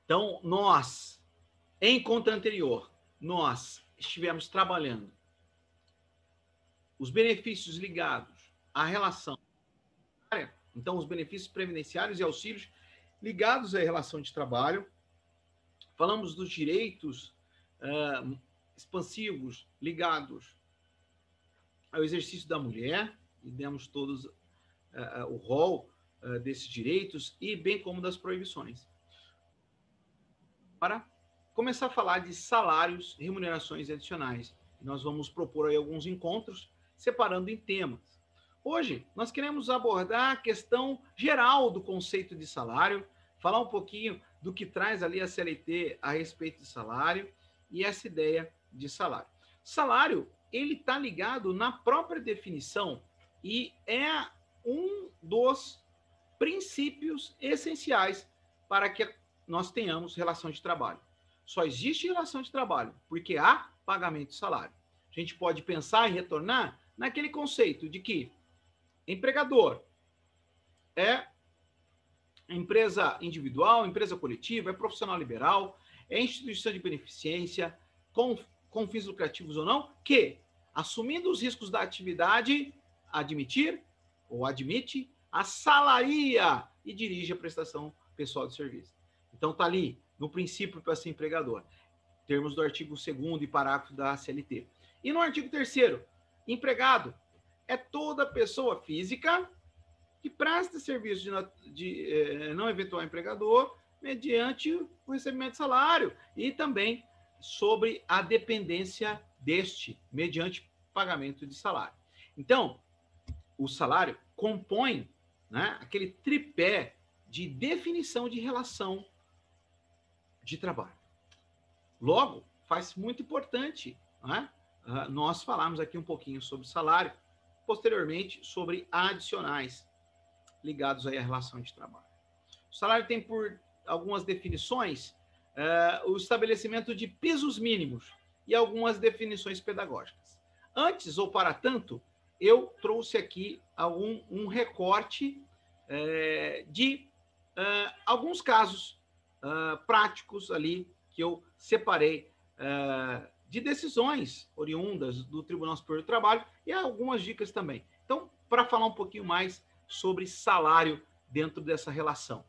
Então, nós, em conta anterior, nós estivemos trabalhando os benefícios ligados à relação, então os benefícios previdenciários e auxílios ligados à relação de trabalho. Falamos dos direitos expansivos ligados ao exercício da mulher, e demos todos o rol desses direitos, e bem como das proibições. Para começar a falar de salários, remunerações adicionais, nós vamos propor aí alguns encontros, separando em temas. Hoje, nós queremos abordar a questão geral do conceito de salário, falar um pouquinho do que traz ali a CLT a respeito de salário e essa ideia de salário. Salário, ele está ligado na própria definição e é um dos princípios essenciais para que nós tenhamos relação de trabalho. Só existe relação de trabalho porque há pagamento de salário. A gente pode pensar e retornar naquele conceito de que empregador é empresa individual, empresa coletiva, é profissional liberal, é instituição de beneficência, com fins lucrativos ou não, que, assumindo os riscos da atividade, admite, assalaria e dirige a prestação pessoal de serviço. Então, está ali, no princípio para ser empregador, termos do artigo 2º e parágrafo da CLT. E no artigo 3º, empregado é toda pessoa física que presta serviço de não eventual empregador mediante o recebimento de salário e também sobre a dependência deste, mediante pagamento de salário. Então, o salário compõe, né, aquele tripé de definição de relação de trabalho. Logo, faz muito importante, né, nós falarmos aqui um pouquinho sobre salário, posteriormente sobre adicionais ligados aí à relação de trabalho. O salário tem por algumas definições o estabelecimento de pisos mínimos e algumas definições pedagógicas. Antes, ou para tanto, eu trouxe aqui um recorte de alguns casos práticos ali que eu separei de decisões oriundas do Tribunal Superior do Trabalho e algumas dicas também. Então, para falar um pouquinho mais sobre salário dentro dessa relação.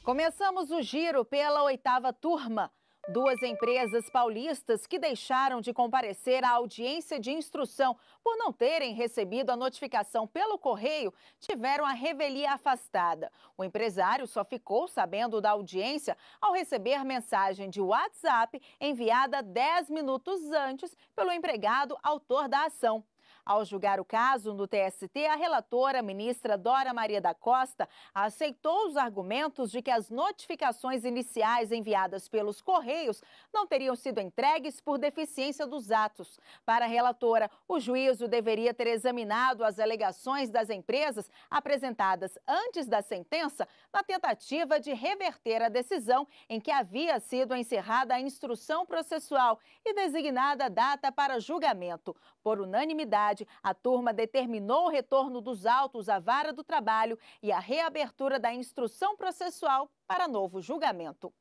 Começamos o giro pela 8ª turma. 2 empresas paulistas que deixaram de comparecer à audiência de instrução por não terem recebido a notificação pelo correio tiveram a revelia afastada. O empresário só ficou sabendo da audiência ao receber mensagem de WhatsApp enviada 10 minutos antes pelo empregado autor da ação. Ao julgar o caso no TST, a relatora, ministra Dora Maria da Costa, aceitou os argumentos de que as notificações iniciais enviadas pelos Correios não teriam sido entregues por deficiência dos atos. Para a relatora, o juízo deveria ter examinado as alegações das empresas apresentadas antes da sentença na tentativa de reverter a decisão em que havia sido encerrada a instrução processual e designada a data para julgamento. Por unanimidade, a turma determinou o retorno dos autos à Vara do Trabalho e a reabertura da instrução processual para novo julgamento.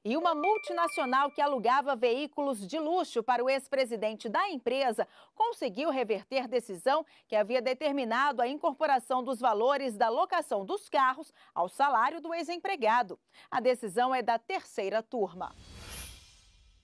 E uma multinacional que alugava veículos de luxo para o ex-presidente da empresa conseguiu reverter decisão que havia determinado a incorporação dos valores da locação dos carros ao salário do ex-empregado. A decisão é da 3ª turma.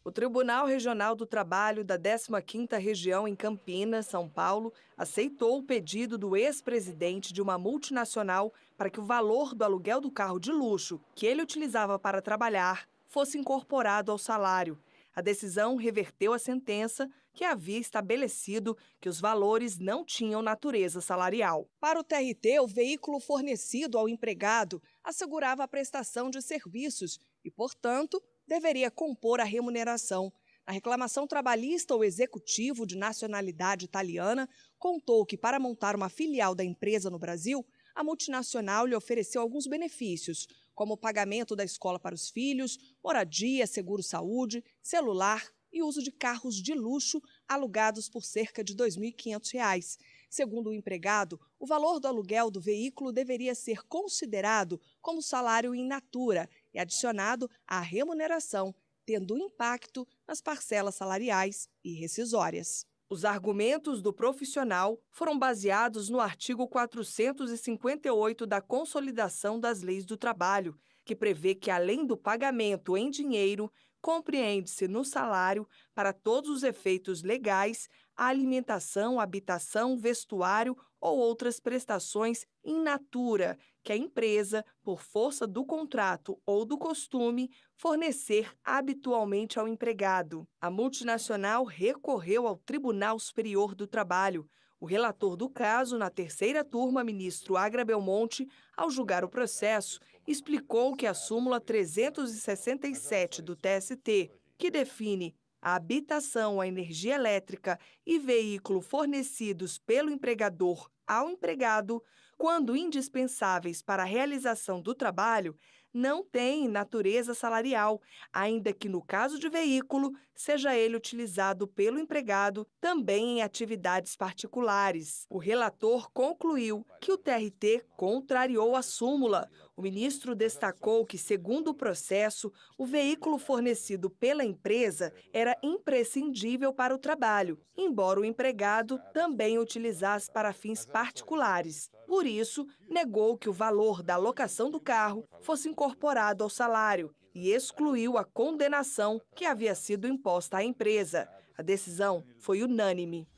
O Tribunal Regional do Trabalho da 15ª Região em Campinas, São Paulo, aceitou o pedido do ex-presidente de uma multinacional para que o valor do aluguel do carro de luxo que ele utilizava para trabalhar fosse incorporado ao salário. A decisão reverteu a sentença que havia estabelecido que os valores não tinham natureza salarial. Para o TRT, o veículo fornecido ao empregado assegurava a prestação de serviços e, portanto, deveria compor a remuneração. Na reclamação trabalhista, o executivo de nacionalidade italiana contou que, para montar uma filial da empresa no Brasil, a multinacional lhe ofereceu alguns benefícios, como o pagamento da escola para os filhos, moradia, seguro-saúde, celular e uso de carros de luxo alugados por cerca de R$ 2.500. Segundo o empregado, o valor do aluguel do veículo deveria ser considerado como salário in natura e é adicionado à remuneração, tendo impacto nas parcelas salariais e rescisórias. Os argumentos do profissional foram baseados no artigo 458 da Consolidação das Leis do Trabalho, que prevê que, além do pagamento em dinheiro, compreende-se no salário, para todos os efeitos legais, a alimentação, habitação, vestuário ou outras prestações in natura que a empresa, por força do contrato ou do costume, fornecer habitualmente ao empregado. A multinacional recorreu ao Tribunal Superior do Trabalho. O relator do caso, na terceira turma, ministro Agra Belmonte, ao julgar o processo, explicou que a súmula 367 do TST, que define a habitação, a energia elétrica e veículo fornecidos pelo empregador ao empregado, quando indispensáveis para a realização do trabalho, não tem natureza salarial, ainda que no caso de veículo, seja ele utilizado pelo empregado também em atividades particulares. O relator concluiu que o TRT contrariou a súmula. O ministro destacou que, segundo o processo, o veículo fornecido pela empresa era imprescindível para o trabalho, embora o empregado também utilizasse para fins particulares. Por isso, negou que o valor da locação do carro fosse incorporado ao salário e excluiu a condenação que havia sido imposta à empresa. A decisão foi unânime.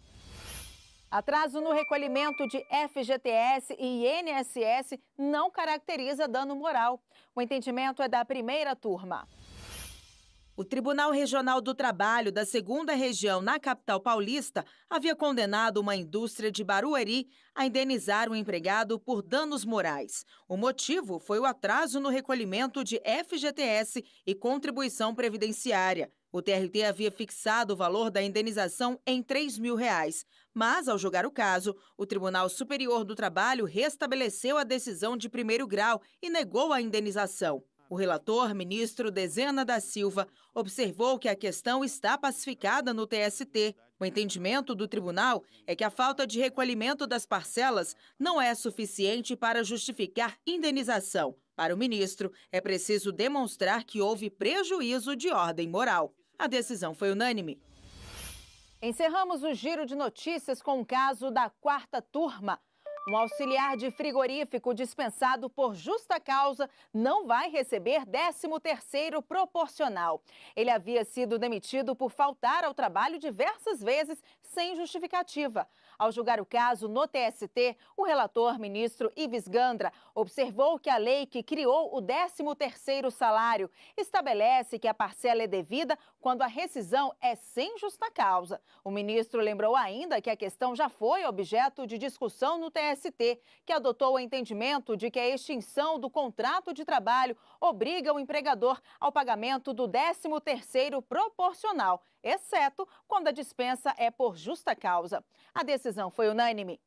Atraso no recolhimento de FGTS e INSS não caracteriza dano moral. O entendimento é da primeira turma. O Tribunal Regional do Trabalho da 2ª Região na capital paulista havia condenado uma indústria de Barueri a indenizar o empregado por danos morais. O motivo foi o atraso no recolhimento de FGTS e contribuição previdenciária. O TRT havia fixado o valor da indenização em R$ 3.000, mas, ao julgar o caso, o Tribunal Superior do Trabalho restabeleceu a decisão de primeiro grau e negou a indenização. O relator, ministro Dezena da Silva, observou que a questão está pacificada no TST. O entendimento do tribunal é que a falta de recolhimento das parcelas não é suficiente para justificar indenização. Para o ministro, é preciso demonstrar que houve prejuízo de ordem moral. A decisão foi unânime. Encerramos o giro de notícias com o caso da 4ª turma. Um auxiliar de frigorífico dispensado por justa causa não vai receber 13º proporcional. Ele havia sido demitido por faltar ao trabalho diversas vezes sem justificativa. Ao julgar o caso no TST, o relator, ministro Ives Gandra, observou que a lei que criou o 13º salário estabelece que a parcela é devida quando a rescisão é sem justa causa. O ministro lembrou ainda que a questão já foi objeto de discussão no TST, que adotou o entendimento de que a extinção do contrato de trabalho obriga o empregador ao pagamento do 13º proporcional, exceto quando a dispensa é por justa causa. A decisão foi unânime.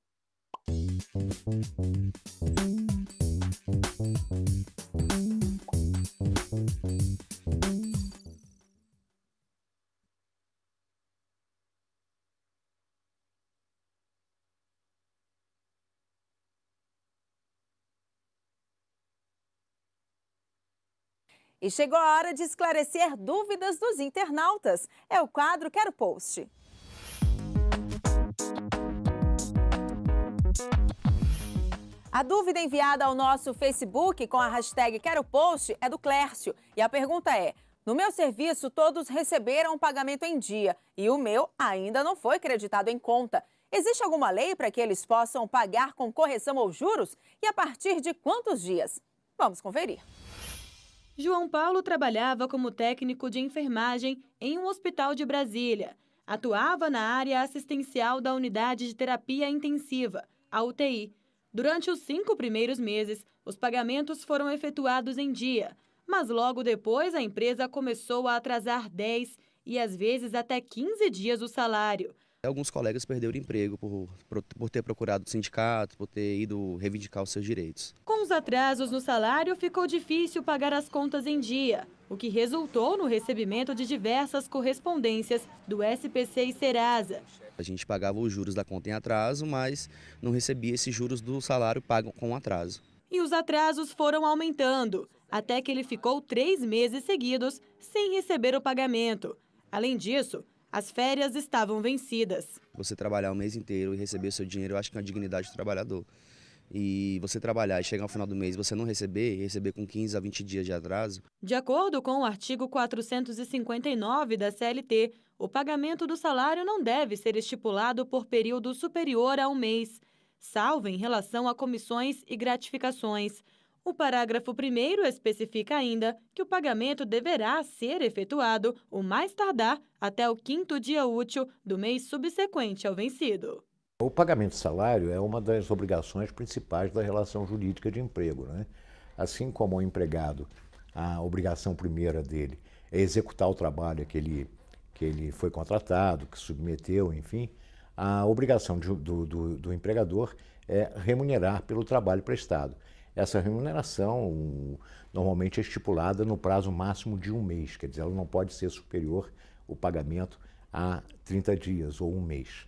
E chegou a hora de esclarecer dúvidas dos internautas. É o quadro Quero Post. A dúvida enviada ao nosso Facebook com a hashtag Quero Post é do Clércio. E a pergunta é: no meu serviço todos receberam o pagamento em dia e o meu ainda não foi creditado em conta. Existe alguma lei para que eles possam pagar com correção ou juros? E a partir de quantos dias? Vamos conferir. João Paulo trabalhava como técnico de enfermagem em um hospital de Brasília. Atuava na área assistencial da unidade de terapia intensiva, a UTI. Durante os 5 primeiros meses, os pagamentos foram efetuados em dia, mas logo depois a empresa começou a atrasar 10 e às vezes até 15 dias o salário. Alguns colegas perderam o emprego por ter procurado o sindicato, por ter ido reivindicar os seus direitos. Com os atrasos no salário, ficou difícil pagar as contas em dia, o que resultou no recebimento de diversas correspondências do SPC e Serasa. A gente pagava os juros da conta em atraso, mas não recebia esses juros do salário pago com atraso. E os atrasos foram aumentando. até que ele ficou 3 meses seguidos sem receber o pagamento. Além disso, as férias estavam vencidas. Você trabalhar o mês inteiro e receber o seu dinheiro, eu acho que é uma dignidade do trabalhador. E você trabalhar e chegar ao final do mês e você não receber, e receber com 15 a 20 dias de atraso. De acordo com o artigo 459 da CLT, o pagamento do salário não deve ser estipulado por período superior a um mês, salvo em relação a comissões e gratificações. O parágrafo 1º especifica ainda que o pagamento deverá ser efetuado, o mais tardar, até o 5º dia útil do mês subsequente ao vencido. O pagamento de salário é uma das obrigações principais da relação jurídica de emprego, né? Assim como o empregado, a obrigação primeira dele é executar o trabalho que ele foi contratado, que submeteu, enfim, a obrigação do empregador é remunerar pelo trabalho prestado. Essa remuneração normalmente é estipulada no prazo máximo de um mês, quer dizer, ela não pode ser superior o pagamento a 30 dias ou um mês.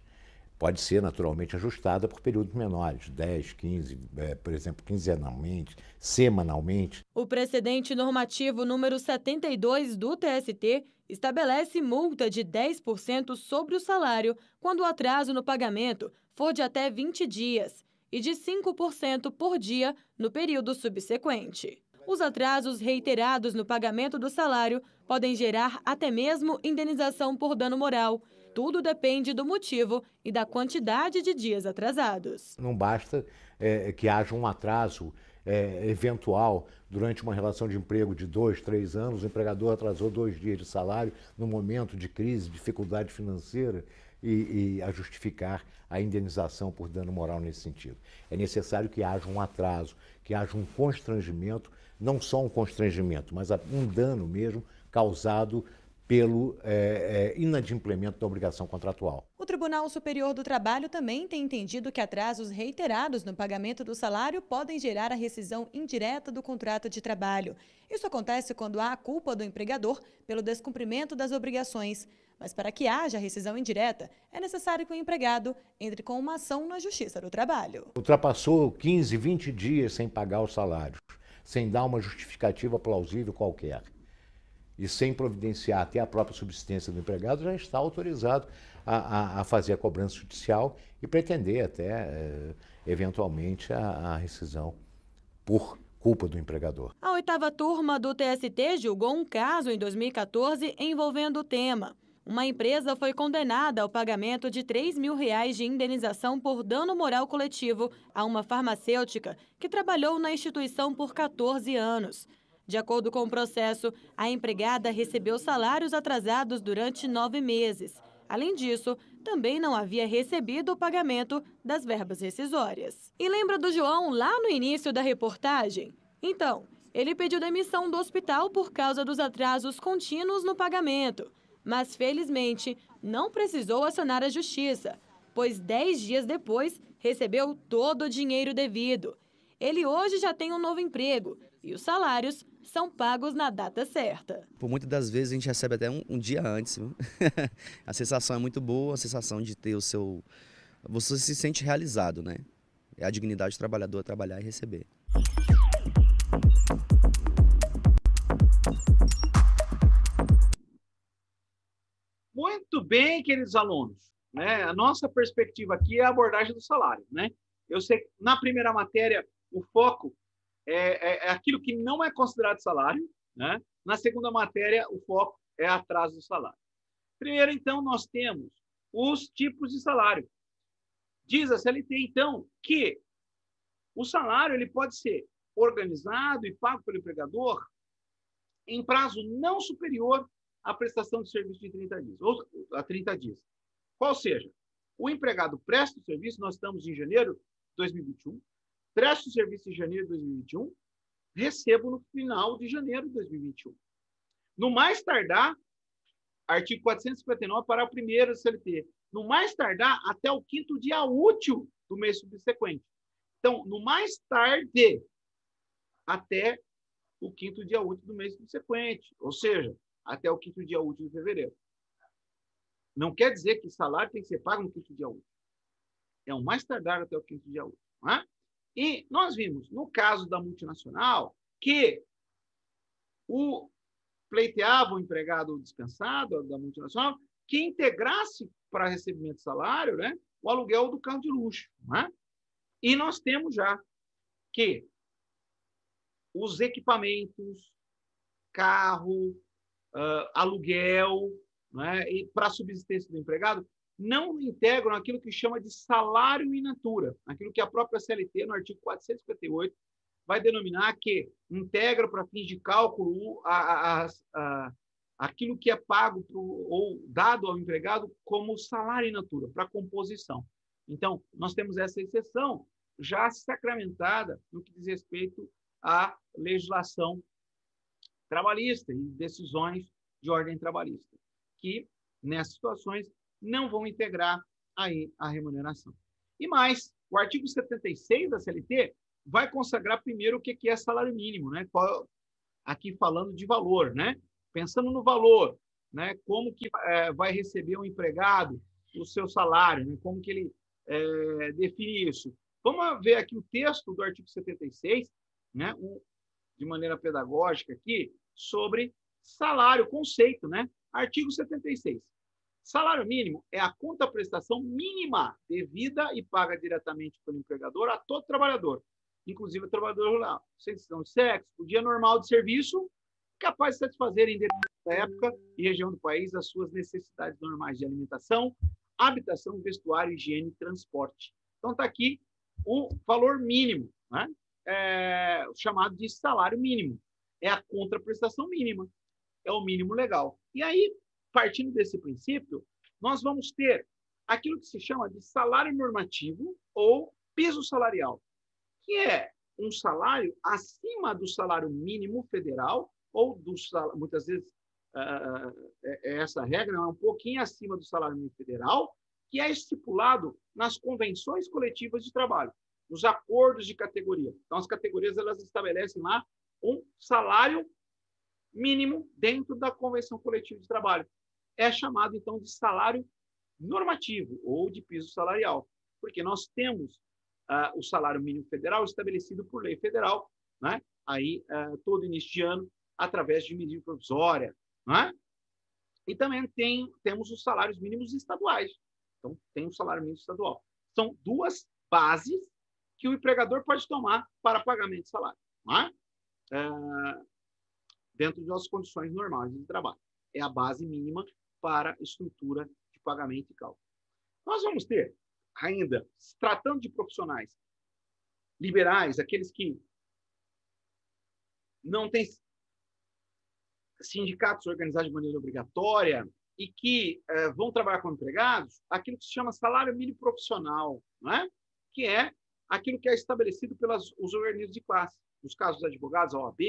Pode ser naturalmente ajustada por períodos menores, 10, 15, por exemplo, quinzenalmente, semanalmente. O precedente normativo número 72 do TST estabelece multa de 10% sobre o salário quando o atraso no pagamento for de até 20 dias e de 5% por dia no período subsequente. Os atrasos reiterados no pagamento do salário podem gerar até mesmo indenização por dano moral. Tudo depende do motivo e da quantidade de dias atrasados. Não basta que haja um atraso eventual durante uma relação de emprego de 2, 3 anos, o empregador atrasou 2 dias de salário no momento de crise, dificuldade financeira e a justificar a indenização por dano moral nesse sentido. É necessário que haja um atraso, que haja um constrangimento, não só um constrangimento, mas um dano mesmo causado pelo inadimplemento da obrigação contratual. O Tribunal Superior do Trabalho também tem entendido que atrasos reiterados no pagamento do salário podem gerar a rescisão indireta do contrato de trabalho. Isso acontece quando há a culpa do empregador pelo descumprimento das obrigações. Mas para que haja rescisão indireta, é necessário que o empregado entre com uma ação na Justiça do Trabalho. Ultrapassou 15, 20 dias sem pagar os salários, sem dar uma justificativa plausível qualquer, e sem providenciar até a própria subsistência do empregado, já está autorizado a fazer a cobrança judicial e pretender até, eventualmente, a rescisão por culpa do empregador. A 8ª turma do TST julgou um caso em 2014 envolvendo o tema. Uma empresa foi condenada ao pagamento de R$3 mil de indenização por dano moral coletivo a uma farmacêutica que trabalhou na instituição por 14 anos. De acordo com o processo, a empregada recebeu salários atrasados durante 9 meses. Além disso, também não havia recebido o pagamento das verbas rescisórias. E lembra do João lá no início da reportagem? Então, ele pediu demissão do hospital por causa dos atrasos contínuos no pagamento. Mas, felizmente, não precisou acionar a justiça, pois 10 dias depois recebeu todo o dinheiro devido. Ele hoje já tem um novo emprego e os salários são pagos na data certa. Por muitas das vezes a gente recebe até um dia antes. Viu? A sensação é muito boa, a sensação de ter o seu... Você se sente realizado, né? É a dignidade do trabalhador trabalhar e receber. Muito bem, queridos alunos. Né? A nossa perspectiva aqui é a abordagem do salário. Né? Eu sei que na primeira matéria o foco é aquilo que não é considerado salário. Né? Na segunda matéria o foco é atraso do salário. Primeiro, então, nós temos os tipos de salário. Diz a CLT, então, que o salário ele pode ser organizado e pago pelo empregador em prazo não superior à prestação de serviço de 30 dias, ou a 30 dias. Qual seja, o empregado presta o serviço, nós estamos em janeiro de 2021, presta o serviço em janeiro de 2021, recebo no final de janeiro de 2021. No mais tardar, artigo 459, parágrafo 1º da CLT, no mais tardar até o 5º dia útil do mês subsequente. Então, no mais tarde, até o 5º dia útil do mês subsequente, ou seja, até o 5º dia útil de fevereiro. Não quer dizer que o salário tem que ser pago no 5º dia útil. É o mais tardar até o 5º dia útil. Não é? E nós vimos, no caso da multinacional, que pleiteava o empregado dispensado da multinacional que integrasse para recebimento de salário, né, o aluguel do carro de luxo. Né? E nós temos já que os equipamentos, carro, aluguel, né, e para a subsistência do empregado, não integram aquilo que chama de salário in natura, aquilo que a própria CLT, no artigo 458, vai denominar que integra para fins de cálculo aquilo que é pago ou dado ao empregado como salário in natura, para composição. Então, nós temos essa exceção já sacramentada no que diz respeito à legislação trabalhista e decisões de ordem trabalhista, que, nessas situações, não vão integrar aí a remuneração. E mais, o artigo 76 da CLT vai consagrar primeiro o que é salário mínimo, né? Aqui falando de valor, né? Pensando no valor, né? Como que vai receber um empregado o seu salário, né? Como que ele define isso. Vamos ver aqui o texto do artigo 76, né? De maneira pedagógica aqui, sobre salário, conceito, né? Artigo 76. Salário mínimo é a contraprestação mínima devida e paga diretamente pelo empregador a todo trabalhador, inclusive o trabalhador rural, sem distinção de sexo, o dia normal de serviço, capaz de satisfazer em determinada época e região do país as suas necessidades normais de alimentação, habitação, vestuário, higiene e transporte. Então, está aqui o valor mínimo, né? Chamado de salário mínimo. É a contraprestação mínima, é o mínimo legal. E aí, partindo desse princípio, nós vamos ter aquilo que se chama de salário normativo ou piso salarial, que é um salário acima do salário mínimo federal, ou muitas vezes essa regra é um pouquinho acima do salário mínimo federal, que é estipulado nas convenções coletivas de trabalho, nos acordos de categoria. Então, as categorias elas estabelecem lá um salário mínimo dentro da convenção coletiva de trabalho. É chamado, então, de salário normativo ou de piso salarial, porque nós temos o salário mínimo federal estabelecido por lei federal, né? Aí, todo início de ano, através de medida provisória. Né? E também temos os salários mínimos estaduais. Então, tem o salário mínimo estadual. São duas bases que o empregador pode tomar para pagamento de salário, né? Dentro das condições normais de trabalho. É a base mínima para estrutura de pagamento e cálculo. Nós vamos ter ainda, se tratando de profissionais liberais, aqueles que não têm sindicatos organizados de maneira obrigatória e que vão trabalhar como empregados, aquilo que se chama salário mínimo profissional, né? Que é aquilo que é estabelecido pelos organismos de classe, nos casos dos advogados, a OAB,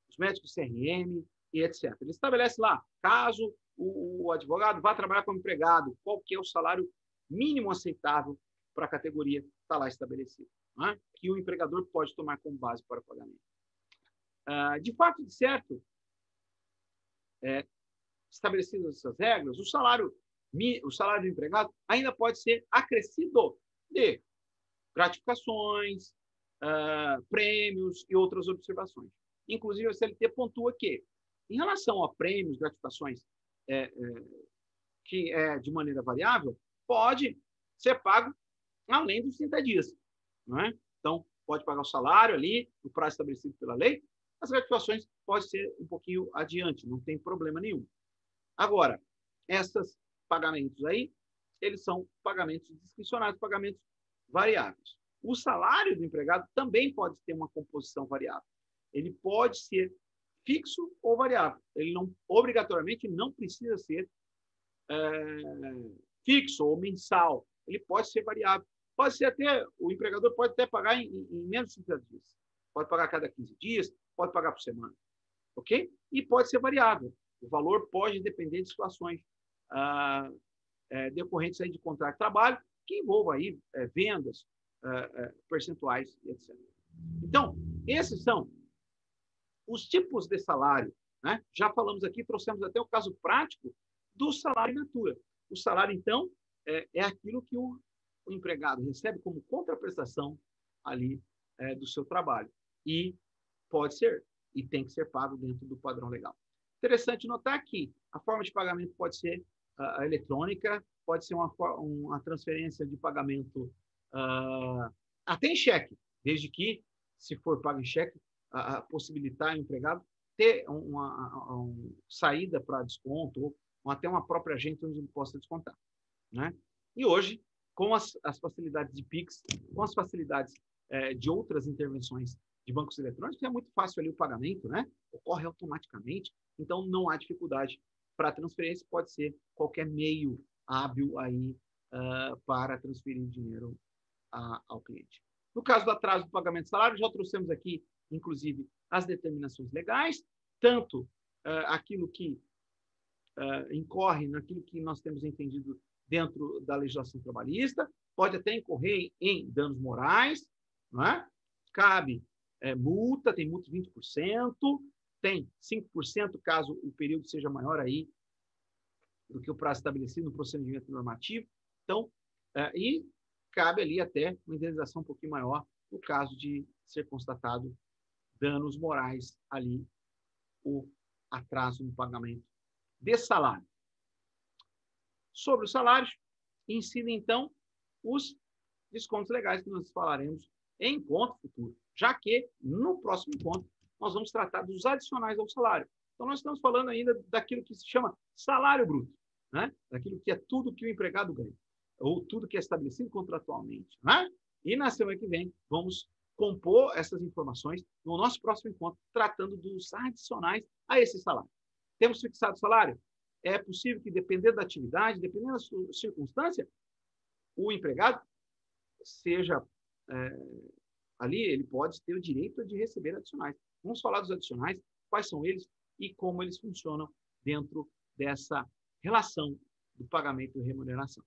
os médicos CRM e etc. Ele estabelece lá, caso o advogado vá trabalhar como empregado, qual que é o salário mínimo aceitável para a categoria, está lá estabelecido, né? Que o empregador pode tomar como base para o pagamento. De fato, de certo, estabelecidas essas regras, o salário do empregado ainda pode ser acrescido de gratificações, prêmios e outras observações. Inclusive, a CLT pontua que, em relação a prêmios, gratificações, que é de maneira variável, pode ser pago além dos 30 dias. Não é? Então, pode pagar o salário ali, no prazo estabelecido pela lei. As gratificações podem ser um pouquinho adiante, não tem problema nenhum. Agora, esses pagamentos aí, eles são pagamentos discricionários, pagamentos variáveis. O salário do empregado também pode ter uma composição variável. Ele pode ser fixo ou variável. Ele não, obrigatoriamente, não precisa ser fixo ou mensal. Ele pode ser variável. Pode ser até, o empregador pode até pagar em menos de 30 dias. Pode pagar a cada 15 dias, pode pagar por semana. Ok? E pode ser variável. O valor pode depender de situações decorrentes aí de contrato de trabalho, que envolvam aí vendas, percentuais, etc. Então, esses são os tipos de salário. Né? Já falamos aqui, trouxemos até o caso prático do salário in natura. O salário, então, é aquilo que o empregado recebe como contraprestação ali do seu trabalho. E pode ser e tem que ser pago dentro do padrão legal. Interessante notar que a forma de pagamento pode ser eletrônica, pode ser uma transferência de pagamento até em cheque, desde que, se for pago em cheque, possibilitar ao empregado ter uma saída para desconto, ou até uma própria agente onde ele possa descontar. Né? E hoje, com as facilidades de Pix, com as facilidades de outras intervenções de bancos eletrônicos, é muito fácil ali o pagamento, né? Ocorre automaticamente, então não há dificuldade para a transferência, pode ser qualquer meio hábil aí para transferir dinheiro ao cliente. No caso do atraso do pagamento de salário, já trouxemos aqui, inclusive, as determinações legais, tanto aquilo que incorre naquilo que nós temos entendido dentro da legislação trabalhista, pode até incorrer em danos morais, não é? Cabe multa, tem multa de 20%, tem 5% caso o período seja maior aí do que o prazo estabelecido no procedimento normativo. Então, e cabe ali até uma indenização um pouquinho maior no caso de ser constatado danos morais ali, o atraso no pagamento desse salário. Sobre os salários, incidem, então, os descontos legais que nós falaremos em encontro futuro, já que, no próximo encontro, nós vamos tratar dos adicionais ao salário. Então, nós estamos falando ainda daquilo que se chama salário bruto, né? Daquilo que é tudo que o empregado ganha, ou tudo que é estabelecido contratualmente. Né? E na semana que vem, vamos compor essas informações no nosso próximo encontro, tratando dos adicionais a esse salário. Temos fixado o salário? É possível que, dependendo da atividade, dependendo da circunstância, o empregado seja ali, ele pode ter o direito de receber adicionais. Vamos falar dos adicionais, quais são eles e como eles funcionam dentro dessa relação do pagamento e remuneração.